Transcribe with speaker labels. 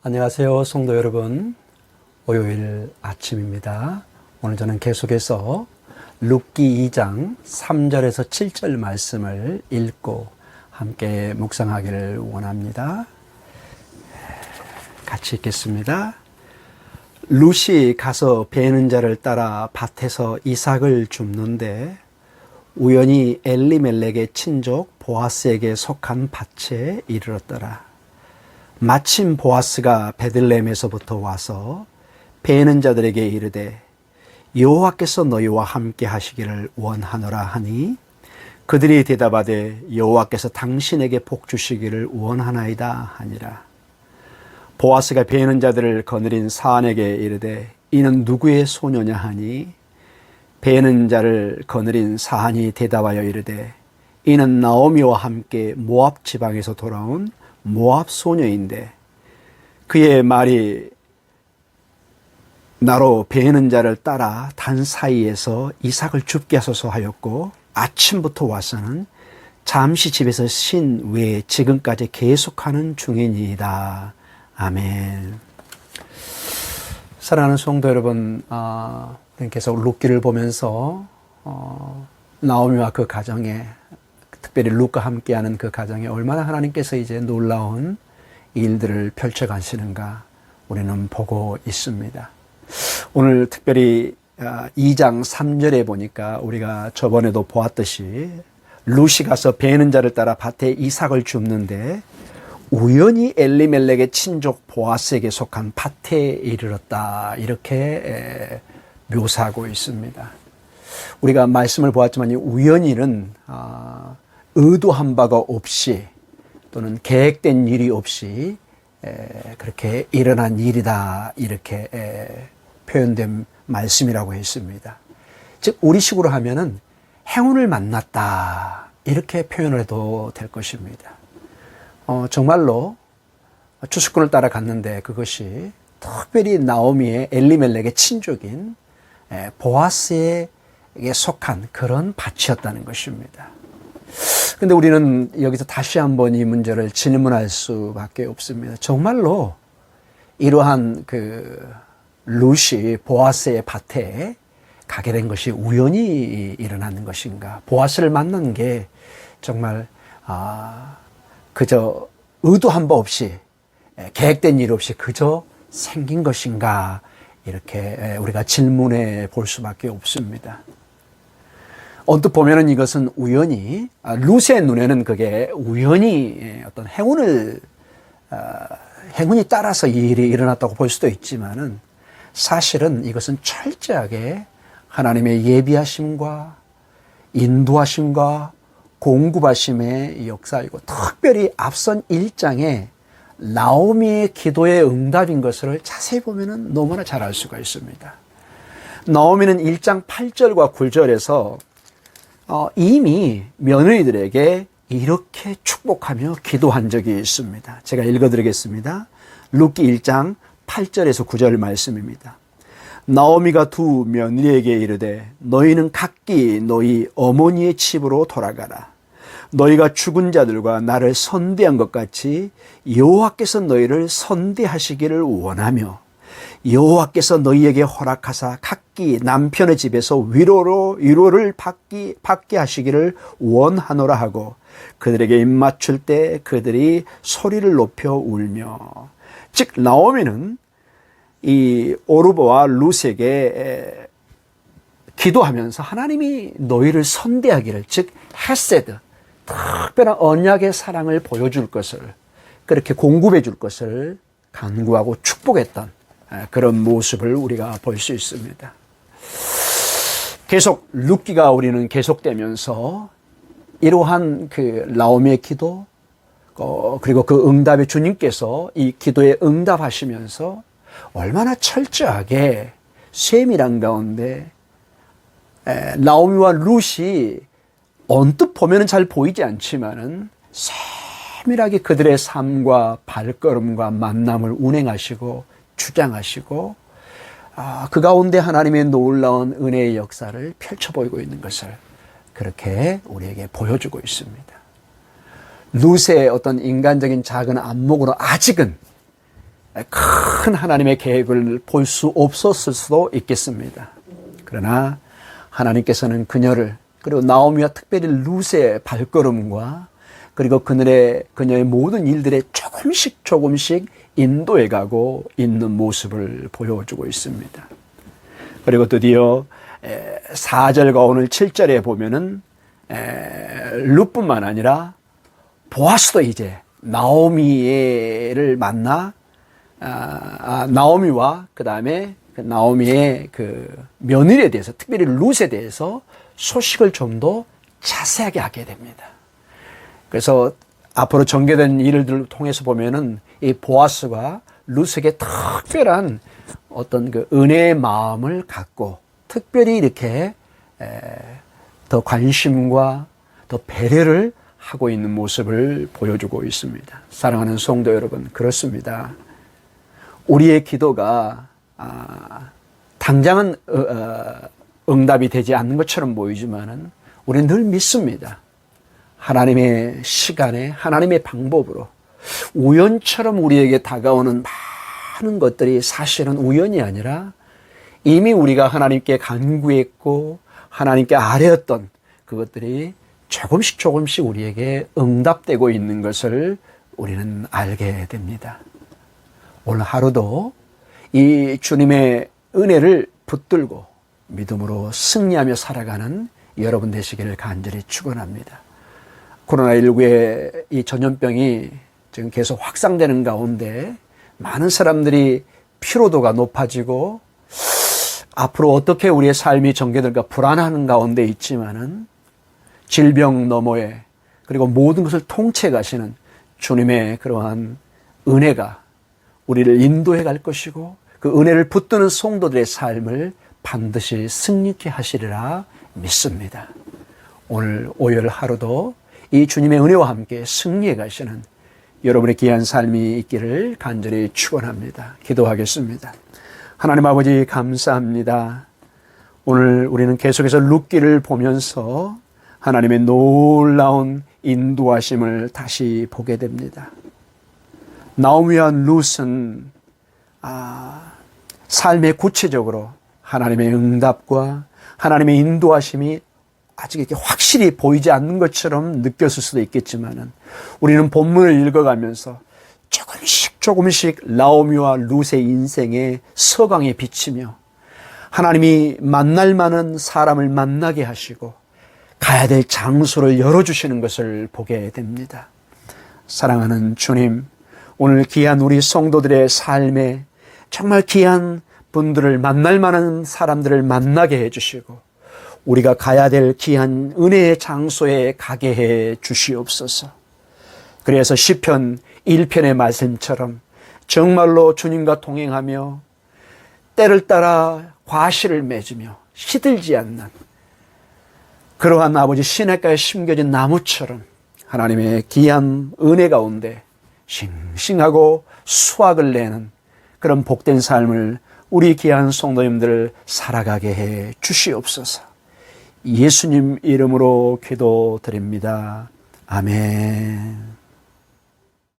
Speaker 1: 안녕하세요, 성도 여러분. 월요일 아침입니다. 오늘 저는 계속해서 룻기 2장 3절에서 7절 말씀을 읽고 함께 묵상하기를 원합니다. 같이 읽겠습니다. 룻이 가서 베는 자를 따라 밭에서 이삭을 줍는데 우연히 엘리멜렉의 친족 보아스에게 속한 밭에 이르렀더라. 마침 보아스가 베들레헴에서부터 와서 베는 자들에게 이르되 여호와께서 너희와 함께 하시기를 원하노라 하니 그들이 대답하되 여호와께서 당신에게 복 주시기를 원하나이다 하니라. 보아스가 베는 자들을 거느린 사안에게 이르되 이는 누구의 소녀냐 하니 베는 자를 거느린 사안이 대답하여 이르되 이는 나오미와 함께 모압 지방에서 돌아온 모압 소녀인데 그의 말이 나로 베는 자를 따라 단 사이에서 이삭을 줍게 하소서 하였고 아침부터 와서는 잠시 집에서 쉰 외에 지금까지 계속하는 중이니이다. 아멘. 사랑하는 성도 여러분, 계속 룻기를 보면서 나오미와 그 가정에, 특별히 룻과 함께하는 그 가정에 얼마나 하나님께서 이제 놀라운 일들을 펼쳐가시는가 우리는 보고 있습니다. 오늘 특별히 2장 3절에 보니까 우리가 저번에도 보았듯이 룻이 가서 베는 자를 따라 밭에 이삭을 줍는데 우연히 엘리멜렉의 친족 보아스에게 속한 밭에 이르렀다, 이렇게 묘사하고 있습니다. 우리가 말씀을 보았지만 이 우연히는 의도한 바가 없이 또는 계획된 일이 없이 그렇게 일어난 일이다, 이렇게 표현된 말씀이라고 했습니다. 즉 우리식으로 하면은 행운을 만났다, 이렇게 표현을 해도 될 것입니다. 정말로 추수꾼을 따라갔는데 그것이 특별히 나오미의 엘리멜렉의 친족인 보아스에게 속한 그런 밭이었다는 것입니다. 근데 우리는 여기서 다시 한번 이 문제를 질문할 수밖에 없습니다. 정말로 이러한 그 룻이 보아스의 밭에 가게 된 것이 우연히 일어나는 것인가? 보아스를 만난 게 정말 그저 의도한 바 없이, 계획된 일 없이 그저 생긴 것인가? 이렇게 우리가 질문해 볼 수밖에 없습니다. 언뜻 보면은 이것은 우연히, 룻의 눈에는 그게 우연히 어떤 행운이 따라서 이 일이 일어났다고 볼 수도 있지만은 사실은 이것은 철저하게 하나님의 예비하심과 인도하심과 공급하심의 역사이고, 특별히 앞선 1장에 나오미의 기도의 응답인 것을 자세히 보면은 너무나 잘 알 수가 있습니다. 나오미는 1장 8절과 9절에서 이미 며느리들에게 이렇게 축복하며 기도한 적이 있습니다. 제가 읽어드리겠습니다. 룻기 1장 8절에서 9절 말씀입니다. 나오미가 두 며느리에게 이르되 너희는 각기 너희 어머니의 집으로 돌아가라. 너희가 죽은 자들과 나를 선대한 것 같이 여호와께서 너희를 선대하시기를 원하며 여호와께서 너희에게 허락하사 각기 남편의 집에서 위로를 받게 하시기를 원하노라 하고 그들에게 입맞출 때 그들이 소리를 높여 울며. 즉 나오미는 이 오르바와 룻에게 기도하면서 하나님이 너희를 선대하기를, 즉 헤세드, 특별한 언약의 사랑을 보여줄 것을, 그렇게 공급해 줄 것을 간구하고 축복했던 그런 모습을 우리가 볼 수 있습니다. 계속 룻기가 우리는 계속되면서 이러한 그 나오미의 기도, 그리고 그 응답의 주님께서 이 기도에 응답하시면서 얼마나 철저하게 세밀한 가운데 나오미와 룻이 언뜻 보면은 잘 보이지 않지만은 세밀하게 그들의 삶과 발걸음과 만남을 운행하시고 주장하시고 그 가운데 하나님의 놀라운 은혜의 역사를 펼쳐 보이고 있는 것을 그렇게 우리에게 보여주고 있습니다. 룻의 어떤 인간적인 작은 안목으로 아직은 큰 하나님의 계획을 볼 수 없었을 수도 있겠습니다. 그러나 하나님께서는 그녀를, 그리고 나오미와 특별히 룻의 발걸음과 그리고 그녀의 모든 일들에 조금씩 인도해 가고 있는 모습을 보여주고 있습니다. 그리고 드디어 4절과 오늘 7절에 보면은 룻뿐만 아니라 보아스도 이제 나오미를 만나 나오미와 그 다음에 나오미의 그 며느리에 대해서, 특별히 룻에 대해서 소식을 좀 더 자세하게 하게 됩니다. 그래서 앞으로 전개된 일들을 통해서 보면은 이 보아스가 룻에게 특별한 어떤 그 은혜의 마음을 갖고 특별히 이렇게 더 관심과 더 배려를 하고 있는 모습을 보여주고 있습니다. 사랑하는 성도 여러분, 그렇습니다. 우리의 기도가 당장은 응답이 되지 않는 것처럼 보이지만은 우리는 늘 믿습니다. 하나님의 시간에, 하나님의 방법으로 우연처럼 우리에게 다가오는 많은 것들이 사실은 우연이 아니라 이미 우리가 하나님께 간구했고 하나님께 아뢰었던 그것들이 조금씩 우리에게 응답되고 있는 것을 우리는 알게 됩니다. 오늘 하루도 이 주님의 은혜를 붙들고 믿음으로 승리하며 살아가는 여러분 되시기를 간절히 축원합니다. 코로나19의 이 전염병이 지금 계속 확산되는 가운데 많은 사람들이 피로도가 높아지고 앞으로 어떻게 우리의 삶이 전개될까 불안한 가운데 있지만은 질병 너머에 그리고 모든 것을 통치해 가시는 주님의 그러한 은혜가 우리를 인도해 갈 것이고 그 은혜를 붙드는 성도들의 삶을 반드시 승리케 하시리라 믿습니다. 오늘 5일 하루도 이 주님의 은혜와 함께 승리해 가시는 여러분의 귀한 삶이 있기를 간절히 축원합니다. 기도하겠습니다. 하나님 아버지 감사합니다. 오늘 우리는 계속해서 룻기를 보면서 하나님의 놀라운 인도하심을 다시 보게 됩니다. 나오미와 룻은 삶의 구체적으로 하나님의 응답과 하나님의 인도하심이 아직 이렇게 확실히 보이지 않는 것처럼 느꼈을 수도 있겠지만은 우리는 본문을 읽어가면서 조금씩 나오미와 룻의 인생의 서광에 비치며 하나님이 만날 만한 사람을 만나게 하시고 가야 될 장소를 열어주시는 것을 보게 됩니다. 사랑하는 주님, 오늘 귀한 우리 성도들의 삶에 정말 귀한 분들을 만날 만한 사람들을 만나게 해주시고 우리가 가야 될 귀한 은혜의 장소에 가게 해 주시옵소서. 그래서 시편 1편의 말씀처럼 정말로 주님과 동행하며 때를 따라 과실을 맺으며 시들지 않는 그러한 아버지 시냇가에 심겨진 나무처럼 하나님의 귀한 은혜 가운데 싱싱하고 수확을 내는 그런 복된 삶을 우리 귀한 성도님들 살아가게 해 주시옵소서. 예수님 이름으로 기도드립니다. 아멘.